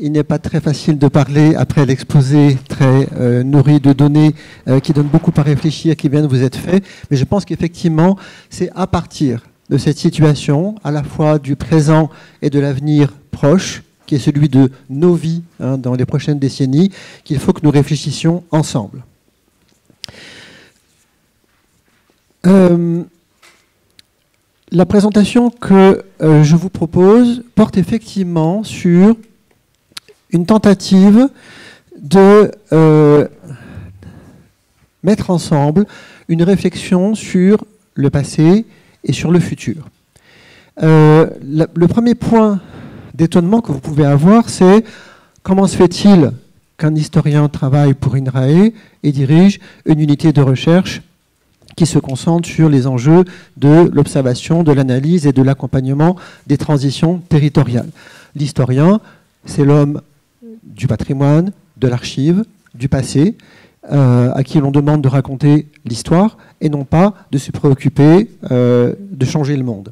il n'est pas très facile de parler après l'exposé très nourri de données qui donne beaucoup à réfléchir, qui viennent de vous être faits. Mais je pense qu'effectivement, c'est à partir de cette situation, à la fois du présent et de l'avenir proche, qui est celui de nos vies dans les prochaines décennies, qu'il faut que nous réfléchissions ensemble. La présentation que je vous propose porte effectivement sur une tentative de mettre ensemble une réflexion sur le passé et sur le futur. Le premier point d'étonnement que vous pouvez avoir, c'est comment se fait-il qu'un historien travaille pour INRAE et dirige une unité de recherche qui se concentre sur les enjeux de l'observation, de l'analyse et de l'accompagnement des transitions territoriales. L'historien, c'est l'homme du patrimoine, de l'archive, du passé, à qui l'on demande de raconter l'histoire et non pas de se préoccuper de changer le monde.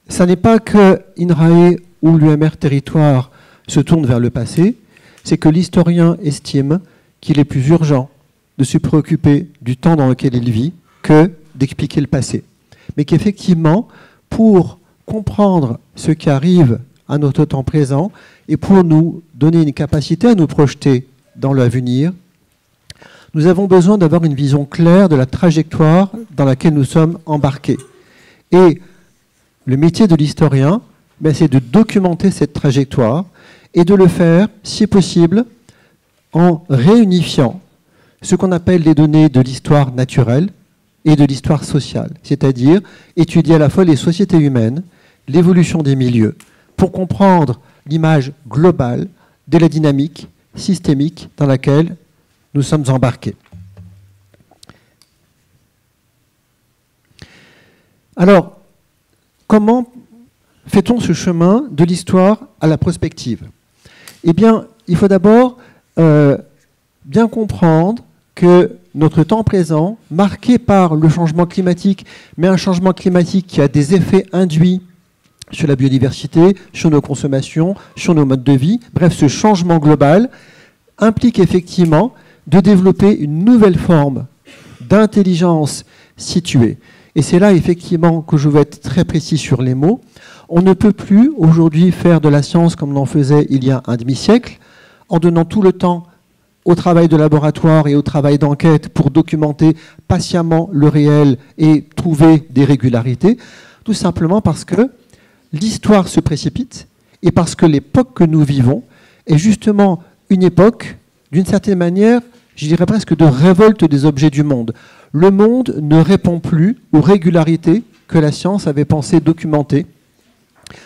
Ça n'est pas que INRAE ou l'UMR Territoire se tournent vers le passé, c'est que l'historien estime qu'il est plus urgent de se préoccuper du temps dans lequel il vit que d'expliquer le passé. Mais qu'effectivement, pour comprendre ce qui arrive à notre temps présent et pour nous donner une capacité à nous projeter dans l'avenir, nous avons besoin d'avoir une vision claire de la trajectoire dans laquelle nous sommes embarqués. Et le métier de l'historien, c'est de documenter cette trajectoire et de le faire, si possible, en réunifiant ce qu'on appelle les données de l'histoire naturelle et de l'histoire sociale, c'est-à-dire étudier à la fois les sociétés humaines, l'évolution des milieux, pour comprendre l'image globale de la dynamique systémique dans laquelle nous sommes embarqués. Alors, comment fait-on ce chemin de l'histoire à la prospective? Eh bien, il faut d'abord bien comprendre que notre temps présent, marqué par le changement climatique, mais un changement climatique qui a des effets induits sur la biodiversité, sur nos consommations, sur nos modes de vie, bref, ce changement global implique effectivement de développer une nouvelle forme d'intelligence située. Et c'est là effectivement que je veux être très précis sur les mots. On ne peut plus aujourd'hui faire de la science comme on en faisait il y a un demi-siècle, en donnant tout le temps au travail de laboratoire et au travail d'enquête pour documenter patiemment le réel et trouver des régularités, tout simplement parce que l'histoire se précipite et parce que l'époque que nous vivons est justement une époque, d'une certaine manière, je dirais presque de révolte des objets du monde. Le monde ne répond plus aux régularités que la science avait pensé documenter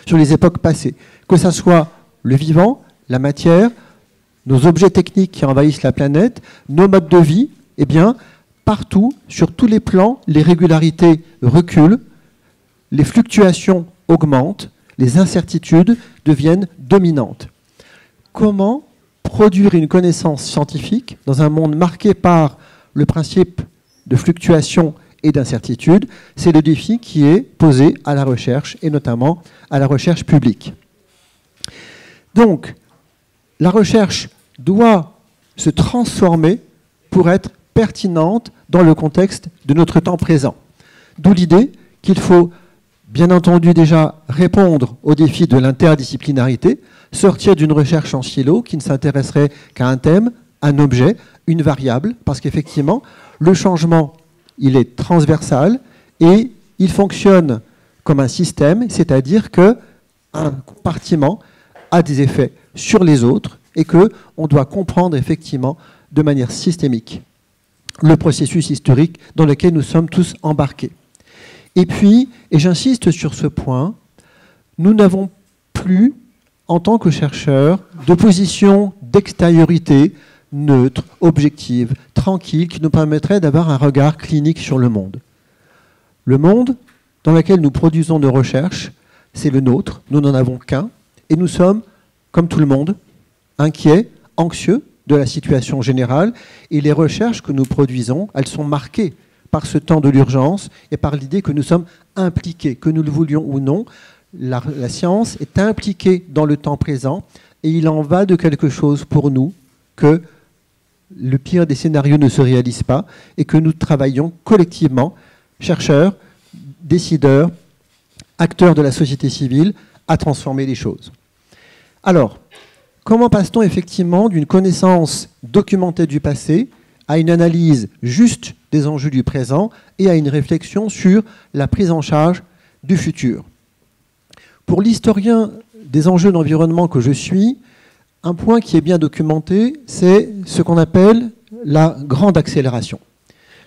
sur les époques passées, que ce soit le vivant, la matière, nos objets techniques qui envahissent la planète, nos modes de vie, eh bien, partout, sur tous les plans, les régularités reculent, les fluctuations augmentent, les incertitudes deviennent dominantes. Comment produire une connaissance scientifique dans un monde marqué par le principe de fluctuation et d'incertitude? C'est le défi qui est posé à la recherche, et notamment à la recherche publique. Donc, la recherche doit se transformer pour être pertinente dans le contexte de notre temps présent. D'où l'idée qu'il faut, bien entendu, déjà répondre au défi de l'interdisciplinarité, sortir d'une recherche en silo qui ne s'intéresserait qu'à un thème, un objet, une variable, parce qu'effectivement, le changement, il est transversal et il fonctionne comme un système, c'est-à-dire qu'un compartiment a des effets sur les autres et qu'on doit comprendre effectivement de manière systémique le processus historique dans lequel nous sommes tous embarqués. Et puis, et j'insiste sur ce point, nous n'avons plus, en tant que chercheurs, de position d'extériorité neutre, objective, tranquille, qui nous permettrait d'avoir un regard clinique sur le monde. Le monde dans lequel nous produisons nos recherches, c'est le nôtre, nous n'en avons qu'un, et nous sommes, comme tout le monde, inquiets, anxieux de la situation générale, et les recherches que nous produisons, elles sont marquées par ce temps de l'urgence et par l'idée que nous sommes impliqués, que nous le voulions ou non. La science est impliquée dans le temps présent, et il en va de quelque chose pour nous que le pire des scénarios ne se réalise pas et que nous travaillons collectivement, chercheurs, décideurs, acteurs de la société civile, à transformer les choses. Alors, comment passe-t-on effectivement d'une connaissance documentée du passé à une analyse juste des enjeux du présent et à une réflexion sur la prise en charge du futur? Pour l'historien des enjeux d'environnement que je suis, un point qui est bien documenté, c'est ce qu'on appelle la grande accélération.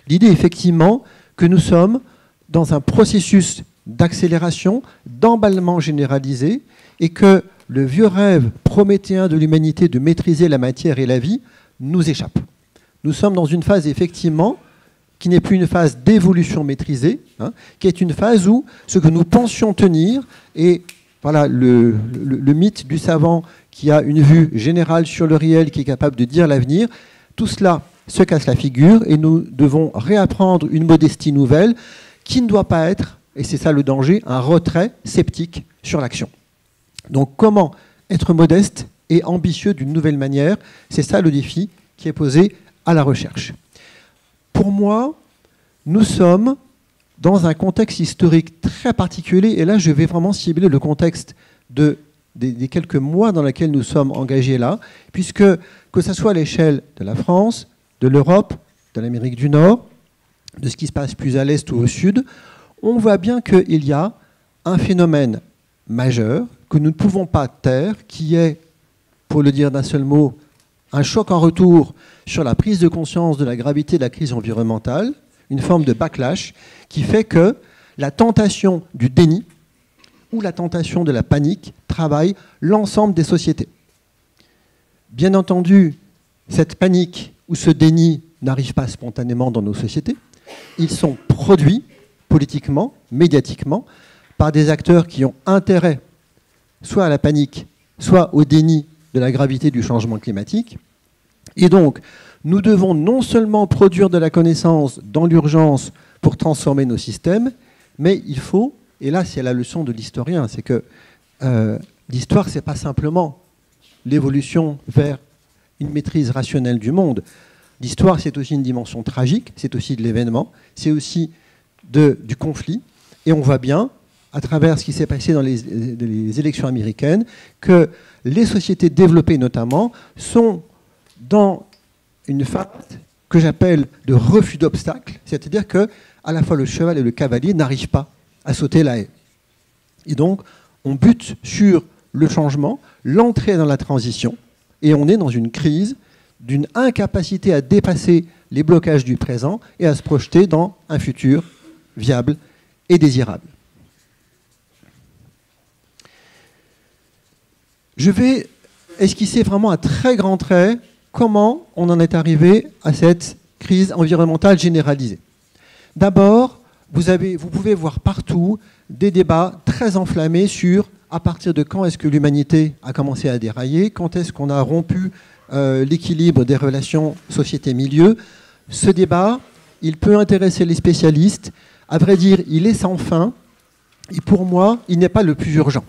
L'idée, effectivement, que nous sommes dans un processus d'accélération, d'emballement généralisé, et que le vieux rêve prométhéen de l'humanité de maîtriser la matière et la vie nous échappe. Nous sommes dans une phase, effectivement, qui n'est plus une phase d'évolution maîtrisée, qui est une phase où ce que nous pensions tenir, et voilà le mythe du savant qui a une vue générale sur le réel, qui est capable de dire l'avenir, tout cela se casse la figure et nous devons réapprendre une modestie nouvelle qui ne doit pas être, et c'est ça le danger, un retrait sceptique sur l'action. Donc comment être modeste et ambitieux d'une nouvelle manière, c'est ça le défi qui est posé à la recherche. Pour moi, nous sommes dans un contexte historique très particulier, et là je vais vraiment cibler le contexte des quelques mois dans lesquels nous sommes engagés là, puisque que ce soit à l'échelle de la France, de l'Europe, de l'Amérique du Nord, de ce qui se passe plus à l'est ou au sud, on voit bien qu'il y a un phénomène majeur que nous ne pouvons pas taire, qui est, pour le dire d'un seul mot, un choc en retour sur la prise de conscience de la gravité de la crise environnementale, une forme de backlash qui fait que la tentation du déni ou la tentation de la panique travaille l'ensemble des sociétés. Bien entendu, cette panique ou ce déni n'arrive pas spontanément dans nos sociétés. Ils sont produits politiquement, médiatiquement, par des acteurs qui ont intérêt soit à la panique, soit au déni de la gravité du changement climatique. Et donc, nous devons non seulement produire de la connaissance dans l'urgence pour transformer nos systèmes, mais il faut, et là c'est la leçon de l'historien, c'est que l'histoire, ce n'est pas simplement l'évolution vers une maîtrise rationnelle du monde. L'histoire, c'est aussi une dimension tragique, c'est aussi de l'événement, c'est aussi du conflit. Et on voit bien, à travers ce qui s'est passé dans les élections américaines, que les sociétés développées notamment sont dans une phase que j'appelle de refus d'obstacles, c'est-à-dire que à la fois le cheval et le cavalier n'arrivent pas à sauter la haie. Et donc, on bute sur le changement, l'entrée dans la transition, et on est dans une crise d'une incapacité à dépasser les blocages du présent et à se projeter dans un futur viable et désirable. Je vais esquisser vraiment à très grands traits comment on en est arrivé à cette crise environnementale généralisée. D'abord, vous pouvez voir partout des débats très enflammés sur à partir de quand est-ce que l'humanité a commencé à dérailler, quand est-ce qu'on a rompu l'équilibre des relations société-milieu. Ce débat, il peut intéresser les spécialistes. À vrai dire, il est sans fin. Et pour moi, il n'est pas le plus urgent.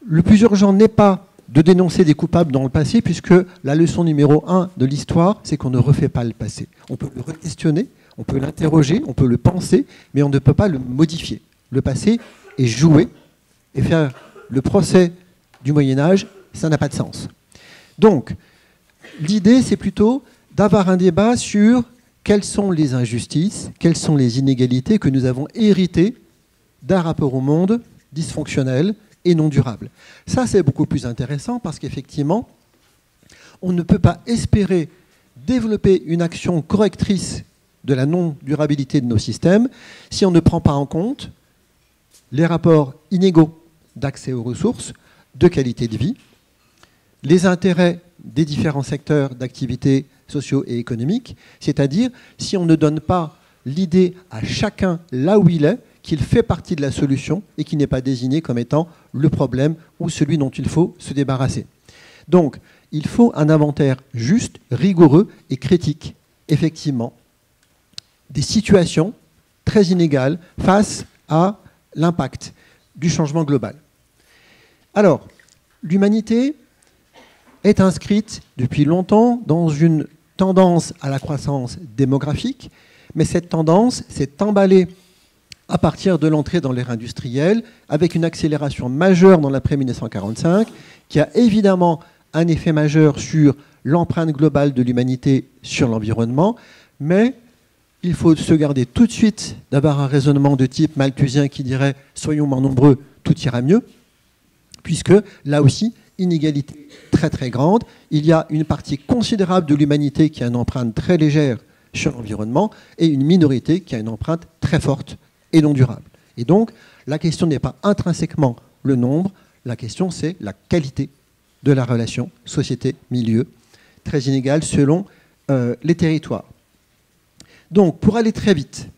Le plus urgent n'est pas de dénoncer des coupables dans le passé, puisque la leçon numéro 1 de l'histoire, c'est qu'on ne refait pas le passé. On peut le re-questionner, on peut l'interroger, on peut le penser, mais on ne peut pas le modifier. Le passé est joué, et faire le procès du Moyen-Âge, ça n'a pas de sens. Donc, l'idée, c'est plutôt d'avoir un débat sur quelles sont les injustices, quelles sont les inégalités que nous avons héritées d'un rapport au monde dysfonctionnel et non durable. Ça, c'est beaucoup plus intéressant parce qu'effectivement, on ne peut pas espérer développer une action correctrice de la non-durabilité de nos systèmes si on ne prend pas en compte les rapports inégaux d'accès aux ressources, de qualité de vie, les intérêts des différents secteurs d'activité sociaux et économiques, c'est-à-dire si on ne donne pas l'idée à chacun là où il est, qu'il fait partie de la solution et qu'il n'est pas désigné comme étant le problème ou celui dont il faut se débarrasser. Donc, il faut un inventaire juste, rigoureux et critique, effectivement, des situations très inégales face à l'impact du changement global. Alors, l'humanité est inscrite depuis longtemps dans une tendance à la croissance démographique, mais cette tendance s'est emballée à partir de l'entrée dans l'ère industrielle, avec une accélération majeure dans l'après-1945, qui a évidemment un effet majeur sur l'empreinte globale de l'humanité sur l'environnement, mais il faut se garder tout de suite d'avoir un raisonnement de type malthusien qui dirait « soyons moins nombreux, tout ira mieux », puisque là aussi, inégalité très très grande. Il y a une partie considérable de l'humanité qui a une empreinte très légère sur l'environnement et une minorité qui a une empreinte très forte et non durable. Et donc, la question n'est pas intrinsèquement le nombre, la question c'est la qualité de la relation société-milieu, très inégale selon les territoires. Donc, pour aller très vite,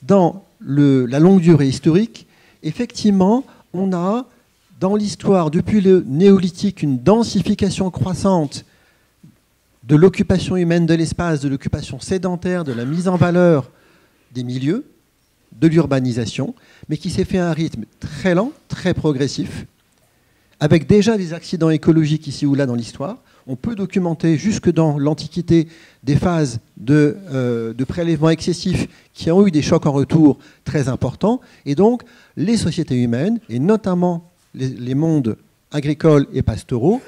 dans la longue durée historique, effectivement, on a dans l'histoire, depuis le néolithique, une densification croissante de l'occupation humaine de l'espace, de l'occupation sédentaire, de la mise en valeur des milieux, de l'urbanisation, mais qui s'est fait à un rythme très lent, très progressif, avec déjà des accidents écologiques ici ou là dans l'histoire. On peut documenter jusque dans l'Antiquité des phases de prélèvements excessifs qui ont eu des chocs en retour très importants. Et donc, les sociétés humaines, et notamment les mondes agricoles et pastoraux,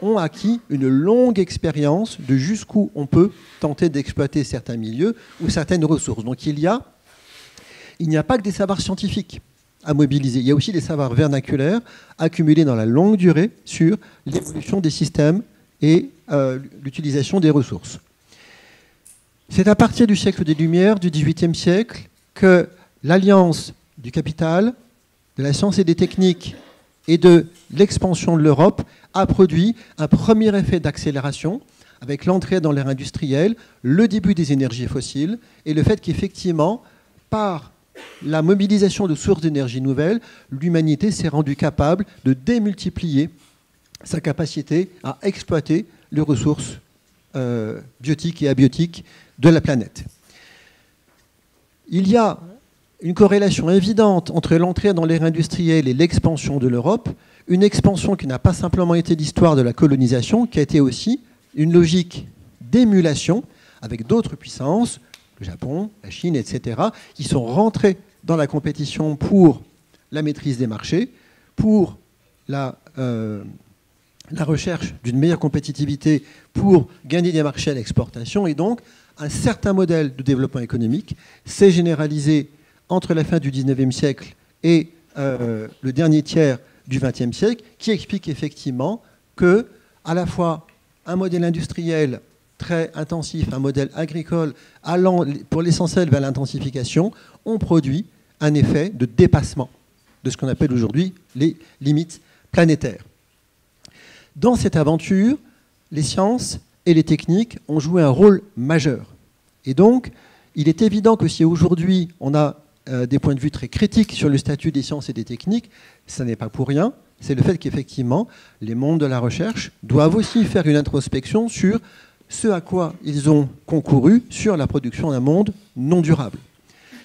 ont acquis une longue expérience de jusqu'où on peut tenter d'exploiter certains milieux ou certaines ressources. Donc il n'y a pas que des savoirs scientifiques à mobiliser, il y a aussi des savoirs vernaculaires accumulés dans la longue durée sur l'évolution des systèmes et l'utilisation des ressources. C'est à partir du siècle des Lumières, du XVIIIe siècle, que l'alliance du capital, de la science et des techniques et de l'expansion de l'Europe a produit un premier effet d'accélération avec l'entrée dans l'ère industrielle, le début des énergies fossiles et le fait qu'effectivement, par la mobilisation de sources d'énergie nouvelles, l'humanité s'est rendue capable de démultiplier sa capacité à exploiter les ressources biotiques et abiotiques de la planète. Il y a une corrélation évidente entre l'entrée dans l'ère industrielle et l'expansion de l'Europe, une expansion qui n'a pas simplement été l'histoire de la colonisation, qui a été aussi une logique d'émulation avec d'autres puissances, le Japon, la Chine, etc., qui sont rentrées dans la compétition pour la maîtrise des marchés, pour la recherche d'une meilleure compétitivité, pour gagner des marchés à l'exportation, et donc un certain modèle de développement économique s'est généralisé entre la fin du XIXe siècle et le dernier tiers du XXe siècle, qui explique effectivement que, à la fois, un modèle industriel très intensif, un modèle agricole allant pour l'essentiel vers l'intensification, ont produit un effet de dépassement de ce qu'on appelle aujourd'hui les limites planétaires. Dans cette aventure, les sciences et les techniques ont joué un rôle majeur. Et donc, il est évident que si aujourd'hui on a des points de vue très critiques sur le statut des sciences et des techniques, ça n'est pas pour rien. C'est le fait qu'effectivement, les mondes de la recherche doivent aussi faire une introspection sur ce à quoi ils ont concouru sur la production d'un monde non durable.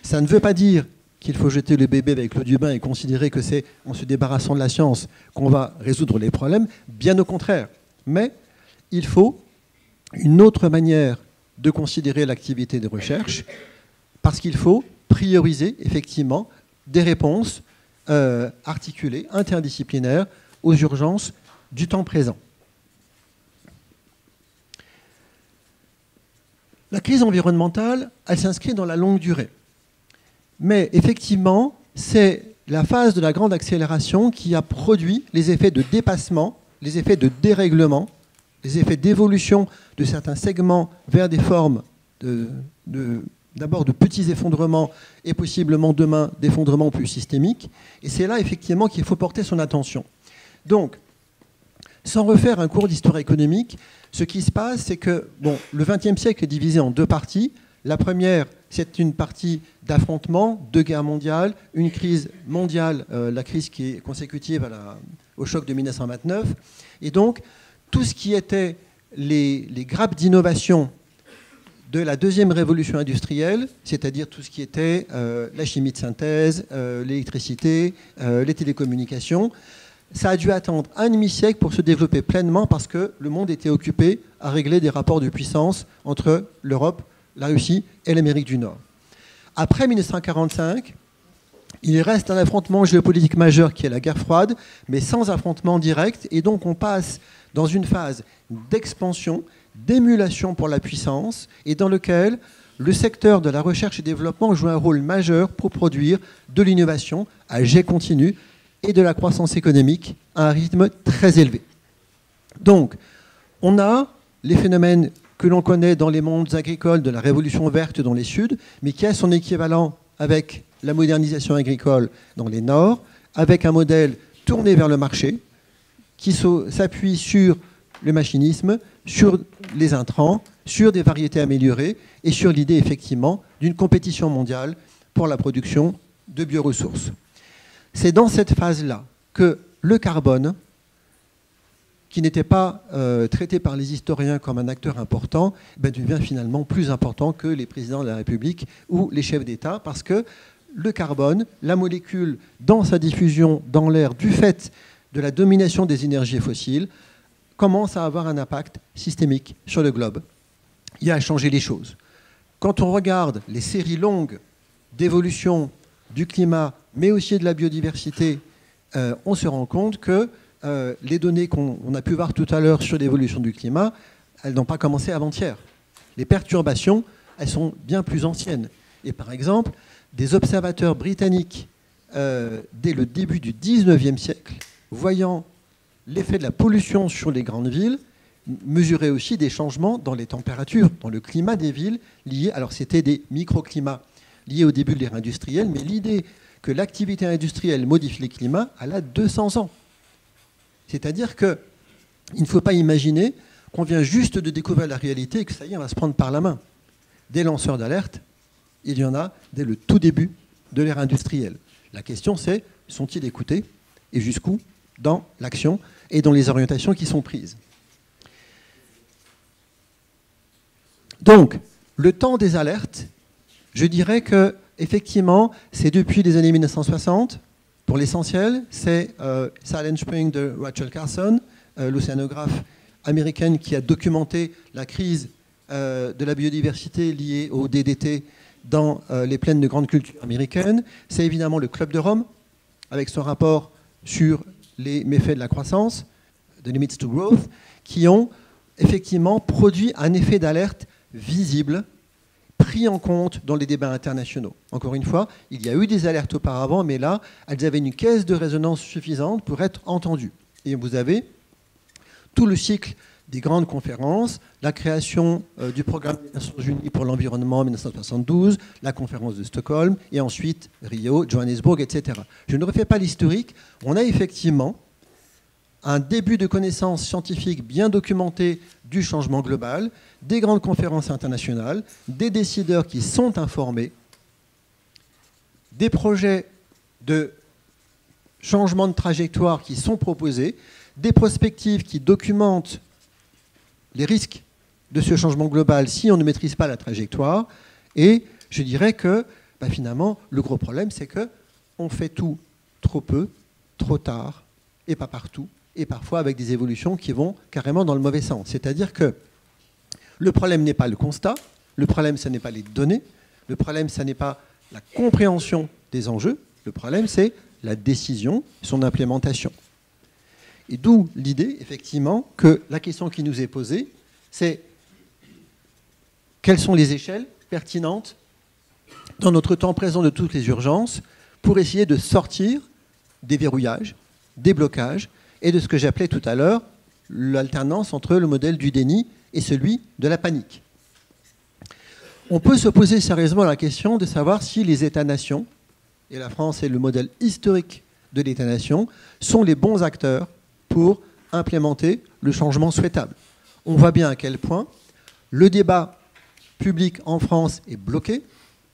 Ça ne veut pas dire qu'il faut jeter le bébé avec l'eau du bain et considérer que c'est en se débarrassant de la science qu'on va résoudre les problèmes, bien au contraire. Mais il faut une autre manière de considérer l'activité de recherche, parce qu'il faut prioriser effectivement des réponses articulées, interdisciplinaires aux urgences du temps présent. La crise environnementale, elle s'inscrit dans la longue durée. Mais effectivement, c'est la phase de la grande accélération qui a produit les effets de dépassement, les effets de dérèglement, les effets d'évolution de certains segments vers des formes d'abord de petits effondrements et possiblement demain d'effondrements plus systémiques. Et c'est là effectivement qu'il faut porter son attention. Donc, sans refaire un cours d'histoire économique, ce qui se passe, c'est que le XXe siècle est divisé en deux parties. La première, c'est une partie d'affrontement, deux guerres mondiales, une crise mondiale, la crise qui est consécutive au choc de 1929. Et donc, tout ce qui était les grappes d'innovation de la deuxième révolution industrielle, c'est-à-dire tout ce qui était la chimie de synthèse, l'électricité, les télécommunications, ça a dû attendre un demi-siècle pour se développer pleinement parce que le monde était occupé à régler des rapports de puissance entre l'Europe, la Russie et l'Amérique du Nord. Après 1945, il reste un affrontement géopolitique majeur qui est la guerre froide, mais sans affrontement direct, et donc on passe dans une phase d'expansion, d'émulation pour la puissance, et dans lequel le secteur de la recherche et développement joue un rôle majeur pour produire de l'innovation à jet continu et de la croissance économique à un rythme très élevé. Donc, on a les phénomènes que l'on connaît dans les mondes agricoles de la révolution verte dans les Suds, mais qui a son équivalent avec la modernisation agricole dans les Nords, avec un modèle tourné vers le marché, qui s'appuie sur le machinisme, sur les intrants, sur des variétés améliorées et sur l'idée effectivement d'une compétition mondiale pour la production de bioressources. C'est dans cette phase-là que le carbone, qui n'était pas traité par les historiens comme un acteur important, devient finalement plus important que les présidents de la République ou les chefs d'État, parce que le carbone, la molécule, dans sa diffusion dans l'air du fait de la domination des énergies fossiles, commence à avoir un impact systémique sur le globe. Il a changé les choses. Quand on regarde les séries longues d'évolution du climat, mais aussi de la biodiversité, on se rend compte que les données qu'on a pu voir tout à l'heure sur l'évolution du climat, elles n'ont pas commencé avant-hier. Les perturbations, elles sont bien plus anciennes. Et par exemple, des observateurs britanniques, dès le début du 19e siècle, voyant l'effet de la pollution sur les grandes villes, mesuraient aussi des changements dans les températures, dans le climat des villes, liés, alors c'était des microclimats liés au début de l'ère industrielle, mais l'idée que l'activité industrielle modifie les climats, elle a 200 ans. C'est-à-dire qu'il ne faut pas imaginer qu'on vient juste de découvrir la réalité et que ça y est, on va se prendre par la main. Des lanceurs d'alerte, il y en a dès le tout début de l'ère industrielle. La question c'est, sont-ils écoutés et jusqu'où dans l'action et dans les orientations qui sont prises. Donc, le temps des alertes, je dirais que effectivement, c'est depuis les années 1960. Pour l'essentiel, c'est Silent Spring de Rachel Carson, l'océanographe américaine qui a documenté la crise de la biodiversité liée au DDT dans les plaines de grande culture américaines. C'est évidemment le Club de Rome, avec son rapport sur les méfaits de la croissance, The Limits to Growth, qui ont effectivement produit un effet d'alerte visible, pris en compte dans les débats internationaux. Encore une fois, il y a eu des alertes auparavant, mais là, elles avaient une caisse de résonance suffisante pour être entendues. Et vous avez tout le cycle des grandes conférences, la création du programme des Nations Unies pour l'environnement en 1972, la conférence de Stockholm, et ensuite Rio, Johannesburg, etc. Je ne refais pas l'historique. On a effectivement un début de connaissance scientifique bien documentée du changement global, des grandes conférences internationales, des décideurs qui sont informés, des projets de changement de trajectoire qui sont proposés, des prospectives qui documentent les risques de ce changement global si on ne maîtrise pas la trajectoire. Et je dirais que finalement, le gros problème, c'est qu'on fait tout trop peu, trop tard, et pas partout, et parfois avec des évolutions qui vont carrément dans le mauvais sens. C'est-à-dire que le problème n'est pas le constat, le problème, ce n'est pas les données, le problème, ce n'est pas la compréhension des enjeux, le problème, c'est la décision, son implémentation. Et d'où l'idée, effectivement, que la question qui nous est posée, c'est quelles sont les échelles pertinentes dans notre temps présent de toutes les urgences pour essayer de sortir des verrouillages, des blocages et de ce que j'appelais tout à l'heure l'alternance entre le modèle du déni et celui de la panique. On peut se poser sérieusement la question de savoir si les États-nations, et la France est le modèle historique de l'État-nation, sont les bons acteurs pour implémenter le changement souhaitable. On voit bien à quel point le débat public en France est bloqué.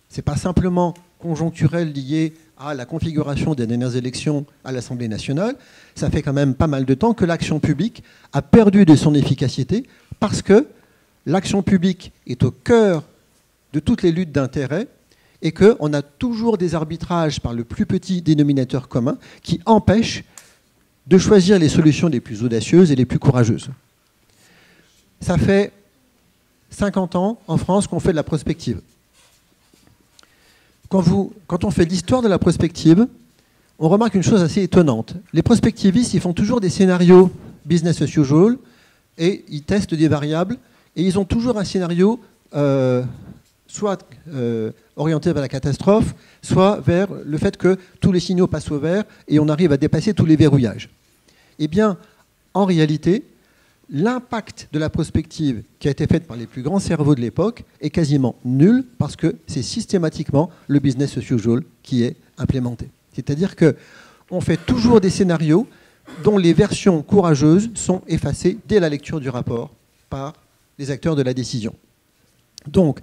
Ce n'est pas simplement conjoncturel lié à la configuration des dernières élections à l'Assemblée nationale. Ça fait quand même pas mal de temps que l'action publique a perdu de son efficacité parce que l'action publique est au cœur de toutes les luttes d'intérêt et qu'on a toujours des arbitrages par le plus petit dénominateur commun qui empêchent de choisir les solutions les plus audacieuses et les plus courageuses. Ça fait 50 ans en France qu'on fait de la prospective. Quand on fait l'histoire de la prospective, on remarque une chose assez étonnante. Les prospectivistes, ils font toujours des scénarios business as usual et ils testent des variables et ils ont toujours un scénario soit orienté vers la catastrophe, soit vers le fait que tous les signaux passent au vert et on arrive à dépasser tous les verrouillages. Eh bien, en réalité, l'impact de la prospective qui a été faite par les plus grands cerveaux de l'époque est quasiment nul parce que c'est systématiquement le business as usual qui est implémenté. C'est-à-dire qu'on fait toujours des scénarios dont les versions courageuses sont effacées dès la lecture du rapport par les acteurs de la décision. Donc,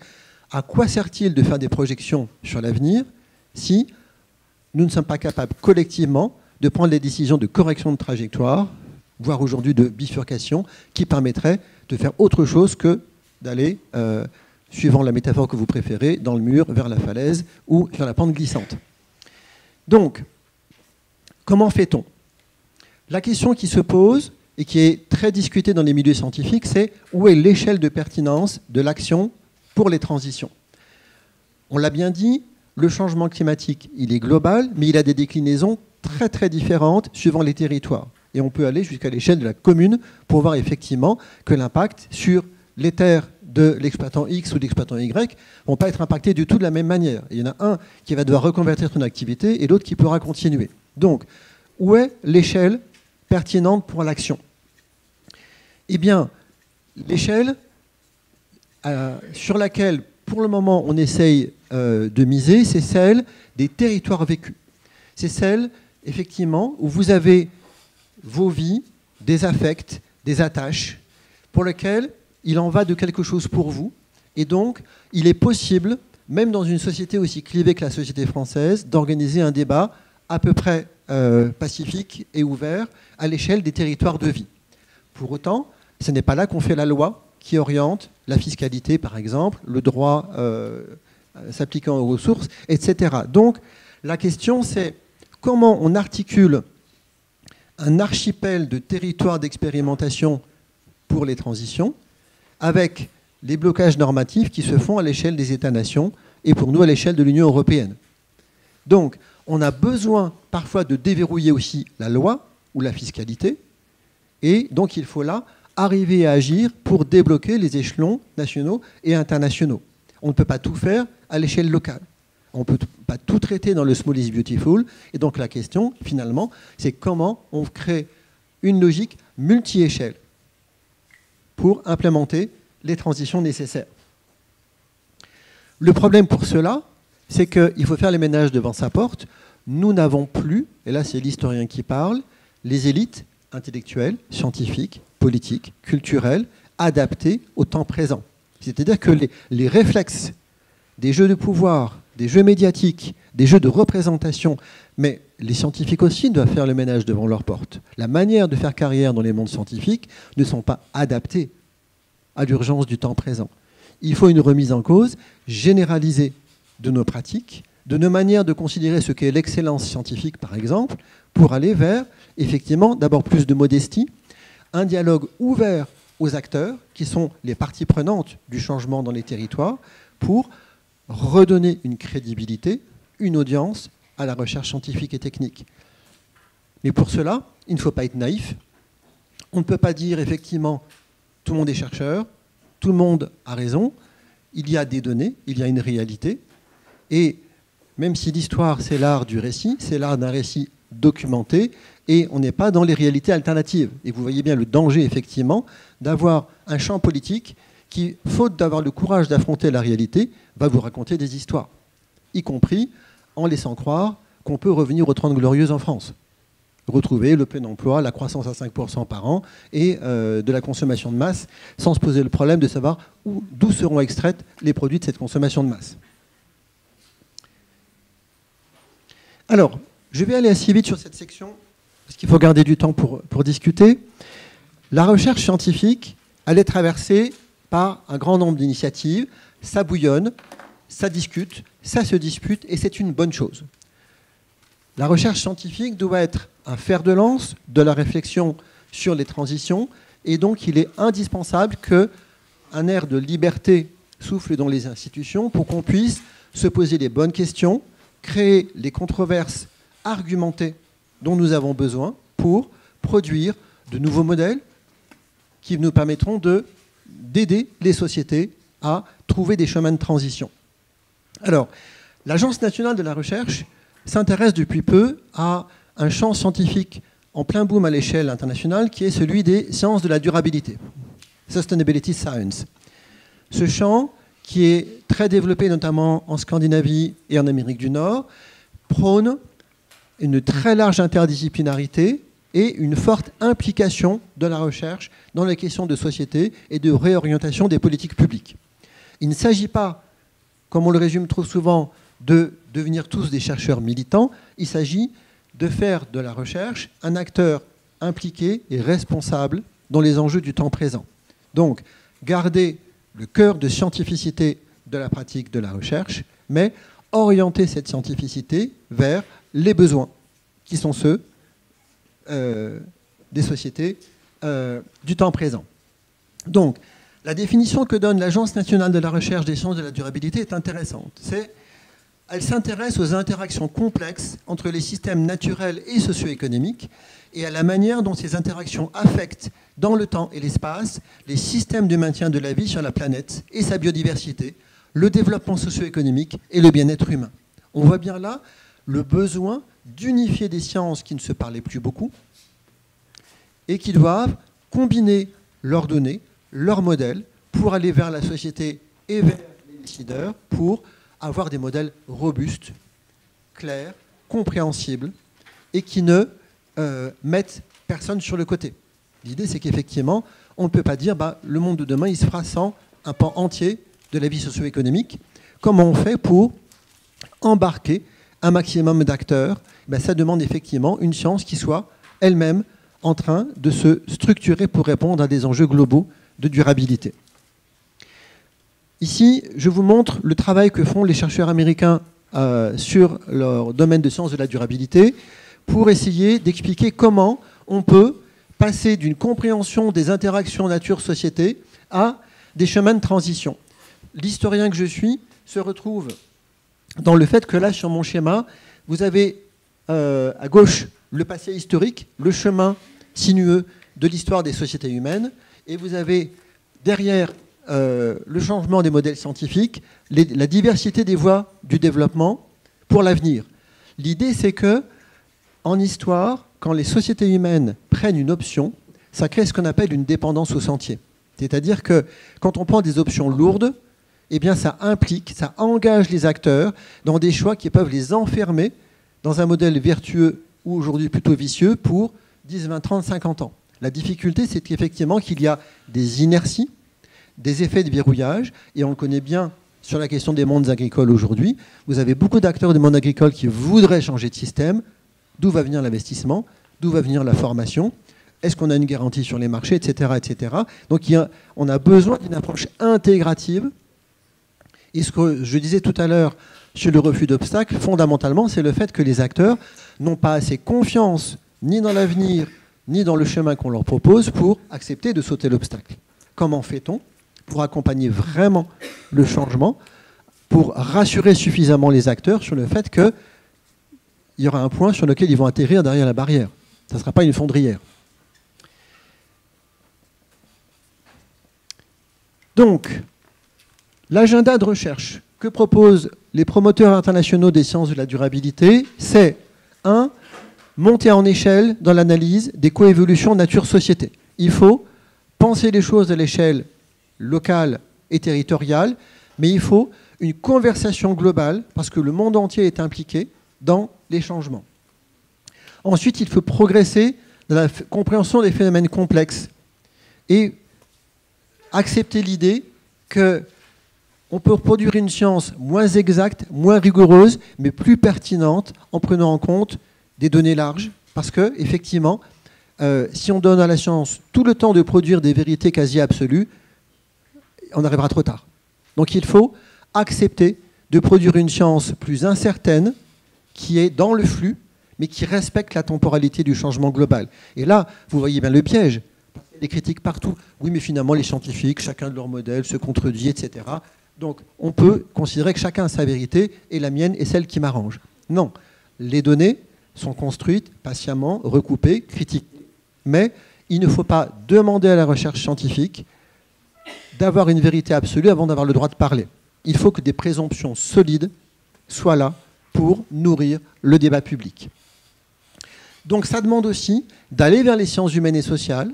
à quoi sert-il de faire des projections sur l'avenir si nous ne sommes pas capables collectivement de prendre les décisions de correction de trajectoire, voire aujourd'hui de bifurcation, qui permettraient de faire autre chose que d'aller, suivant la métaphore que vous préférez, dans le mur, vers la falaise ou vers la pente glissante. Donc, comment fait-on? La question qui se pose et qui est très discutée dans les milieux scientifiques, c'est où est l'échelle de pertinence de l'action pour les transitions? On l'a bien dit, le changement climatique, il est global, mais il a des déclinaisons très très différentes suivant les territoires. Et on peut aller jusqu'à l'échelle de la commune pour voir effectivement que l'impact sur les terres de l'exploitant X ou de l'exploitant Y ne vont pas être impactés du tout de la même manière. Il y en a un qui va devoir reconvertir son activité et l'autre qui pourra continuer. Donc, où est l'échelle pertinente pour l'action? Eh bien, l'échelle sur laquelle, pour le moment, on essaye de miser, c'est celle des territoires vécus. C'est celle, effectivement, où vous avez vos vies, des affects, des attaches, pour lesquelles il en va de quelque chose pour vous. Et donc, il est possible, même dans une société aussi clivée que la société française, d'organiser un débat à peu près pacifique et ouvert à l'échelle des territoires de vie. Pour autant, ce n'est pas là qu'on fait la loi qui oriente la fiscalité, par exemple, le droit s'appliquant aux ressources, etc. Donc, la question, c'est comment on articule un archipel de territoires d'expérimentation pour les transitions avec les blocages normatifs qui se font à l'échelle des États-nations et pour nous à l'échelle de l'Union européenne. Donc, on a besoin parfois de déverrouiller aussi la loi ou la fiscalité et donc il faut là arriver à agir pour débloquer les échelons nationaux et internationaux. On ne peut pas tout faire à l'échelle locale. On ne peut pas tout traiter dans le small is beautiful. Et donc la question, finalement, c'est comment on crée une logique multi-échelle pour implémenter les transitions nécessaires. Le problème pour cela, c'est qu'il faut faire les ménages devant sa porte. Nous n'avons plus, et là c'est l'historien qui parle, les élites intellectuelles, scientifiques, politiques, culturelles, adaptées au temps présent. C'est-à-dire que les réflexes des jeux de pouvoir, des jeux médiatiques, des jeux de représentation, mais les scientifiques aussi doivent faire le ménage devant leur porte. La manière de faire carrière dans les mondes scientifiques ne sont pas adaptées à l'urgence du temps présent. Il faut une remise en cause généralisée de nos pratiques, de nos manières de considérer ce qu'est l'excellence scientifique, par exemple, pour aller vers, effectivement, d'abord plus de modestie, un dialogue ouvert aux acteurs, qui sont les parties prenantes du changement dans les territoires, pour redonner une crédibilité, une audience à la recherche scientifique et technique. Mais pour cela, il ne faut pas être naïf. On ne peut pas dire, effectivement, tout le monde est chercheur, tout le monde a raison. Il y a des données, il y a une réalité. Et même si l'histoire, c'est l'art du récit, c'est l'art d'un récit documenté, et on n'est pas dans les réalités alternatives. Et vous voyez bien le danger, effectivement, d'avoir un champ politique qui, faute d'avoir le courage d'affronter la réalité, va vous raconter des histoires, y compris en laissant croire qu'on peut revenir aux 30 Glorieuses en France. Retrouver le plein emploi, la croissance à 5% par an et de la consommation de masse, sans se poser le problème de savoir d'où seront extraites les produits de cette consommation de masse. Alors, je vais aller assez vite sur cette section, parce qu'il faut garder du temps pour discuter. La recherche scientifique, elle est traversée par un grand nombre d'initiatives. Ça bouillonne, ça discute, ça se dispute, et c'est une bonne chose. La recherche scientifique doit être un fer de lance de la réflexion sur les transitions, et donc il est indispensable qu'un air de liberté souffle dans les institutions pour qu'on puisse se poser les bonnes questions, créer les controverses argumentées dont nous avons besoin pour produire de nouveaux modèles qui nous permettront d'aider les sociétés à trouver des chemins de transition. Alors, l'Agence nationale de la recherche s'intéresse depuis peu à un champ scientifique en plein boom à l'échelle internationale qui est celui des sciences de la durabilité, Sustainability Science. Ce champ, qui est très développé notamment en Scandinavie et en Amérique du Nord, prône une très large interdisciplinarité et une forte implication de la recherche dans les questions de société et de réorientation des politiques publiques. Il ne s'agit pas, comme on le résume trop souvent, de devenir tous des chercheurs militants, il s'agit de faire de la recherche un acteur impliqué et responsable dans les enjeux du temps présent. Donc, garder le cœur de scientificité de la pratique de la recherche, mais orienter cette scientificité vers les besoins, qui sont ceux des sociétés du temps présent. Donc, la définition que donne l'Agence nationale de la recherche des sciences de la durabilité est intéressante. Elle s'intéresse aux interactions complexes entre les systèmes naturels et socio-économiques et à la manière dont ces interactions affectent dans le temps et l'espace les systèmes de maintien de la vie sur la planète et sa biodiversité, le développement socio-économique et le bien-être humain. On voit bien là le besoin d'unifier des sciences qui ne se parlaient plus beaucoup et qui doivent combiner leurs données, leurs modèles, pour aller vers la société et vers les décideurs, pour avoir des modèles robustes, clairs, compréhensibles, et qui ne mettent personne sur le côté. L'idée, c'est qu'effectivement, on ne peut pas dire le monde de demain, il se fera sans un pan entier de la vie socio-économique. Comment on fait pour embarquer un maximum d'acteurs? Ça demande effectivement une science qui soit elle-même en train de se structurer pour répondre à des enjeux globaux de durabilité. Ici, je vous montre le travail que font les chercheurs américains sur leur domaine de sciences de la durabilité pour essayer d'expliquer comment on peut passer d'une compréhension des interactions nature-société à des chemins de transition. L'historien que je suis se retrouve dans le fait que là, sur mon schéma, vous avez à gauche le passé historique, le chemin sinueux de l'histoire des sociétés humaines, et vous avez derrière le changement des modèles scientifiques, la diversité des voies du développement pour l'avenir. L'idée, c'est que en histoire, quand les sociétés humaines prennent une option, ça crée ce qu'on appelle une dépendance au sentier. C'est-à-dire que quand on prend des options lourdes, eh bien ça implique, ça engage les acteurs dans des choix qui peuvent les enfermer dans un modèle vertueux ou aujourd'hui plutôt vicieux pour 10, 20, 30, 50 ans. La difficulté, c'est qu'effectivement qu'il y a des inerties, des effets de verrouillage, et on le connaît bien sur la question des mondes agricoles aujourd'hui. Vous avez beaucoup d'acteurs du monde agricole qui voudraient changer de système. D'où va venir l'investissement? D'où va venir la formation? Est-ce qu'on a une garantie sur les marchés, etc., etc. Donc on a besoin d'une approche intégrative. Et ce que je disais tout à l'heure sur le refus d'obstacles, fondamentalement, c'est le fait que les acteurs n'ont pas assez confiance ni dans l'avenir, ni dans le chemin qu'on leur propose pour accepter de sauter l'obstacle. Comment fait-on pour accompagner vraiment le changement, pour rassurer suffisamment les acteurs sur le fait qu'il y aura un point sur lequel ils vont atterrir derrière la barrière. Ça ne sera pas une fondrière. Donc, l'agenda de recherche que proposent les promoteurs internationaux des sciences de la durabilité, c'est 1. Monter en échelle dans l'analyse des coévolutions nature-société. Il faut penser les choses à l'échelle locale et territoriale, mais il faut une conversation globale, parce que le monde entier est impliqué dans les changements. Ensuite, il faut progresser dans la compréhension des phénomènes complexes et accepter l'idée qu'on peut produire une science moins exacte, moins rigoureuse, mais plus pertinente en prenant en compte des données larges, parce que, effectivement, si on donne à la science tout le temps de produire des vérités quasi absolues, on arrivera trop tard. Donc il faut accepter de produire une science plus incertaine, qui est dans le flux, mais qui respectent la temporalité du changement global. Et là, vous voyez bien le piège. Il y a des critiques partout. Oui, mais finalement, les scientifiques, chacun de leur modèle, se contredit, etc. Donc, on peut considérer que chacun a sa vérité, et la mienne est celle qui m'arrange. Non. Les données sont construites patiemment, recoupées, critiquées. Mais il ne faut pas demander à la recherche scientifique d'avoir une vérité absolue avant d'avoir le droit de parler. Il faut que des présomptions solides soient là pour nourrir le débat public. Donc ça demande aussi d'aller vers les sciences humaines et sociales,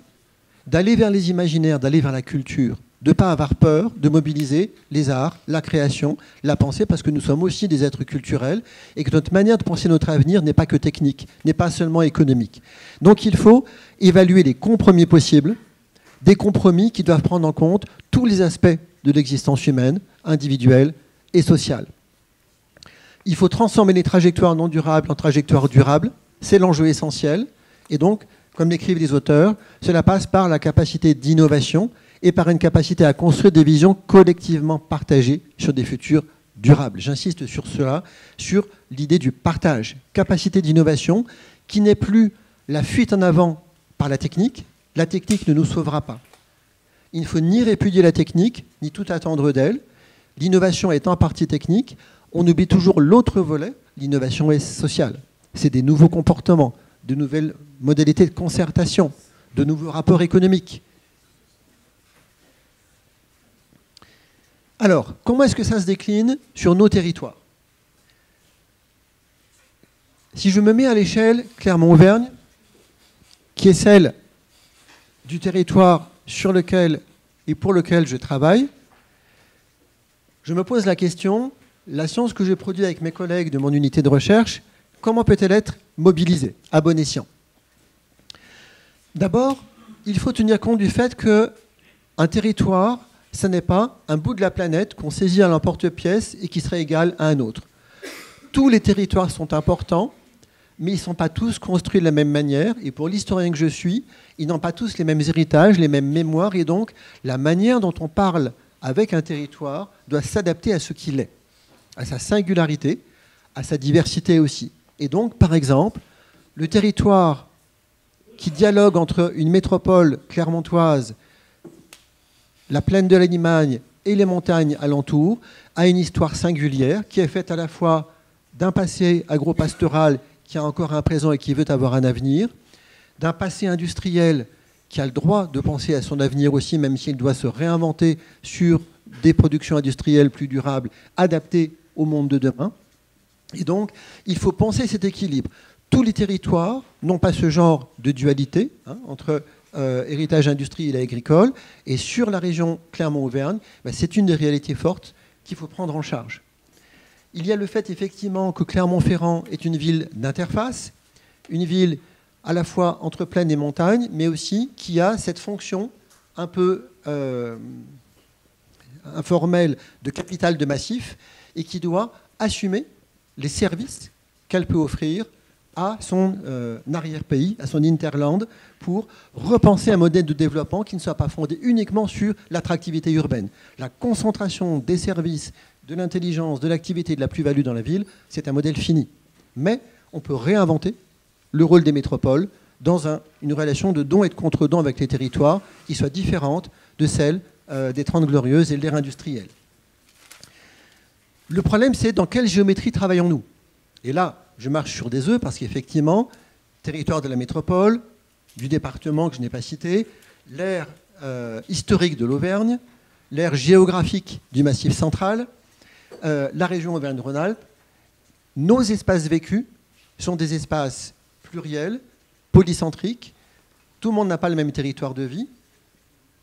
d'aller vers les imaginaires, d'aller vers la culture, de ne pas avoir peur de mobiliser les arts, la création, la pensée, parce que nous sommes aussi des êtres culturels et que notre manière de penser notre avenir n'est pas que technique, n'est pas seulement économique. Donc il faut évaluer les compromis possibles, des compromis qui doivent prendre en compte tous les aspects de l'existence humaine, individuelle et sociale. Il faut transformer les trajectoires non durables en trajectoires durables, c'est l'enjeu essentiel, et donc, comme l'écrivent les auteurs, cela passe par la capacité d'innovation et par une capacité à construire des visions collectivement partagées sur des futurs durables. J'insiste sur cela, sur l'idée du partage. Capacité d'innovation qui n'est plus la fuite en avant par la technique ne nous sauvera pas. Il ne faut ni répudier la technique, ni tout attendre d'elle. L'innovation est en partie technique. On oublie toujours l'autre volet, l'innovation est sociale. C'est des nouveaux comportements, de nouvelles modalités de concertation, de nouveaux rapports économiques. Alors, comment est-ce que ça se décline sur nos territoires? Si je me mets à l'échelle Clermont-Auvergne, qui est celle du territoire sur lequel et pour lequel je travaille, je me pose la question, la science que je produis avec mes collègues de mon unité de recherche, comment peut-elle être mobilisée à bon escient? D'abord, il faut tenir compte du fait qu'un territoire, ce n'est pas un bout de la planète qu'on saisit à l'emporte-pièce et qui serait égal à un autre. Tous les territoires sont importants, mais ils ne sont pas tous construits de la même manière. Et pour l'historien que je suis, ils n'ont pas tous les mêmes héritages, les mêmes mémoires. Et donc, la manière dont on parle avec un territoire doit s'adapter à ce qu'il est, à sa singularité, à sa diversité aussi. Et donc, par exemple, le territoire qui dialogue entre une métropole clermontoise, la plaine de la Limagne et les montagnes alentours, a une histoire singulière qui est faite à la fois d'un passé agropastoral qui a encore un présent et qui veut avoir un avenir, d'un passé industriel qui a le droit de penser à son avenir aussi, même s'il doit se réinventer sur des productions industrielles plus durables, adaptées au monde de demain. Et donc, il faut penser cet équilibre. Tous les territoires n'ont pas ce genre de dualité entre héritage industriel et agricole. Et sur la région Clermont-Auvergne, c'est une des réalités fortes qu'il faut prendre en charge. Il y a le fait effectivement que Clermont-Ferrand est une ville d'interface, une ville à la fois entre plaine et montagne, mais aussi qui a cette fonction un peu informelle de capitale de massif et qui doit assumer les services qu'elle peut offrir à son arrière-pays, à son hinterland, pour repenser un modèle de développement qui ne soit pas fondé uniquement sur l'attractivité urbaine. La concentration des services, de l'intelligence, de l'activité, de la plus-value dans la ville, c'est un modèle fini. Mais on peut réinventer le rôle des métropoles dans une relation de don et de contre-don avec les territoires qui soit différente de celle des Trente Glorieuses et de l'ère industrielle. Le problème, c'est dans quelle géométrie travaillons-nous? Et là, je marche sur des œufs parce qu'effectivement, territoire de la métropole, du département que je n'ai pas cité, l'ère historique de l'Auvergne, l'ère géographique du Massif central, la région Auvergne-Rhône-Alpes, nos espaces vécus sont des espaces pluriels, polycentriques. Tout le monde n'a pas le même territoire de vie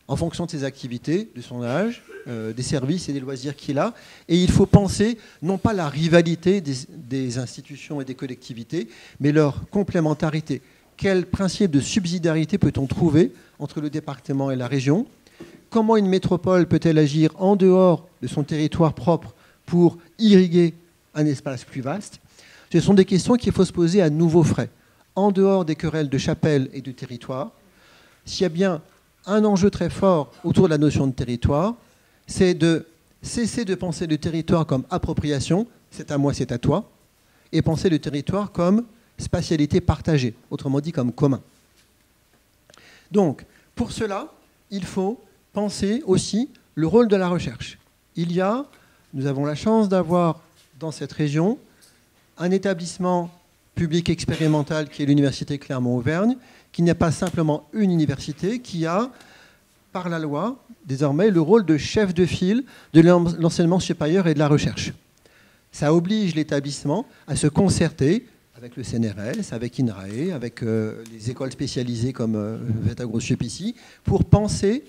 en fonction de ses activités, de son âge, des services et des loisirs qu'il a. Et il faut penser non pas la rivalité des institutions et des collectivités, mais leur complémentarité. Quel principe de subsidiarité peut-on trouver entre le département et la région? Comment une métropole peut-elle agir en dehors de son territoire propre pour irriguer un espace plus vaste? Ce sont des questions qu'il faut se poser à nouveau frais, en dehors des querelles de chapelle et de territoire. S'il y a bien un enjeu très fort autour de la notion de territoire, c'est de cesser de penser le territoire comme appropriation, c'est à moi, c'est à toi, et penser le territoire comme spatialité partagée, autrement dit comme commun. Donc, pour cela, il faut penser aussi le rôle de la recherche. Nous avons la chance d'avoir dans cette région un établissement public expérimental qui est l'Université Clermont-Auvergne, qui n'est pas simplement une université, qui a, par la loi, désormais, le rôle de chef de file de l'enseignement supérieur et de la recherche. Ça oblige l'établissement à se concerter avec le CNRS, avec INRAE, avec les écoles spécialisées comme Veta Gros-Pici, pour penser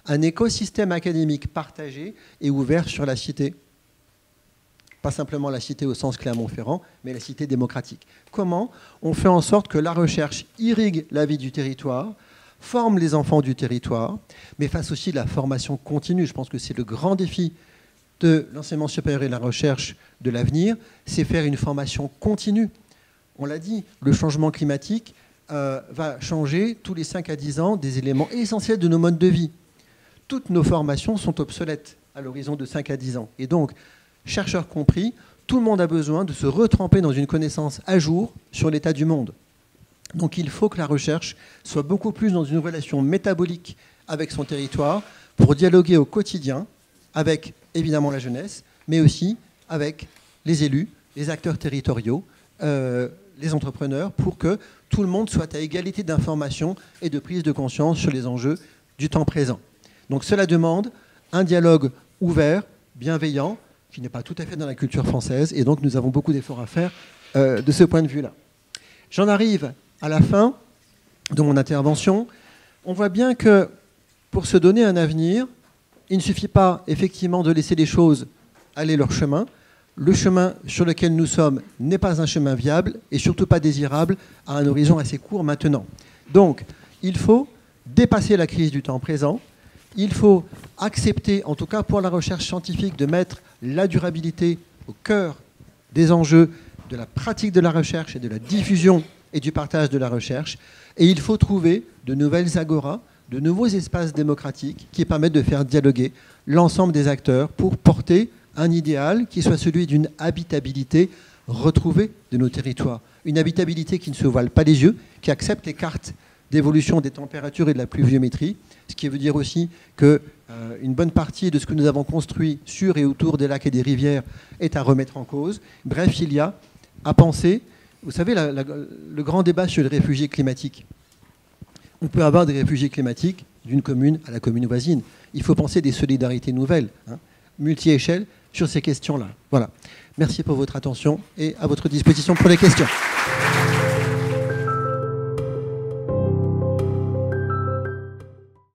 un écosystème académique partagé et ouvert sur la cité. Pas simplement la cité au sens Clermont-Ferrand, mais la cité démocratique. Comment on fait en sorte que la recherche irrigue la vie du territoire, forme les enfants du territoire, mais fasse aussi de la formation continue. Je pense que c'est le grand défi de l'enseignement supérieur et de la recherche de l'avenir, c'est faire une formation continue. On l'a dit, le changement climatique va changer tous les 5 à 10 ans des éléments essentiels de nos modes de vie. Toutes nos formations sont obsolètes à l'horizon de 5 à 10 ans. Et donc, chercheurs compris, tout le monde a besoin de se retremper dans une connaissance à jour sur l'état du monde. Donc il faut que la recherche soit beaucoup plus dans une relation métabolique avec son territoire pour dialoguer au quotidien avec, évidemment, la jeunesse, mais aussi avec les élus, les acteurs territoriaux, les entrepreneurs, pour que tout le monde soit à égalité d'information et de prise de conscience sur les enjeux du temps présent. Donc cela demande un dialogue ouvert, bienveillant, qui n'est pas tout à fait dans la culture française, et donc nous avons beaucoup d'efforts à faire de ce point de vue-là. J'en arrive à la fin de mon intervention. On voit bien que pour se donner un avenir, il ne suffit pas effectivement de laisser les choses aller leur chemin. Le chemin sur lequel nous sommes n'est pas un chemin viable et surtout pas désirable à un horizon assez court maintenant. Donc, il faut dépasser la crise du temps présent. Il faut accepter, en tout cas pour la recherche scientifique, de mettre la durabilité au cœur des enjeux de la pratique de la recherche et de la diffusion et du partage de la recherche. Et il faut trouver de nouvelles agoras, de nouveaux espaces démocratiques qui permettent de faire dialoguer l'ensemble des acteurs pour porter un idéal qui soit celui d'une habitabilité retrouvée de nos territoires. Une habitabilité qui ne se voile pas les yeux, qui accepte les cartes d'évolution des températures et de la pluviométrie, ce qui veut dire aussi qu'une bonne partie de ce que nous avons construit sur et autour des lacs et des rivières est à remettre en cause. Bref, il y a à penser, vous savez, le grand débat sur les réfugiés climatiques. On peut avoir des réfugiés climatiques d'une commune à la commune voisine. Il faut penser des solidarités nouvelles, multi-échelles, sur ces questions-là. Voilà. Merci pour votre attention et à votre disposition pour les questions.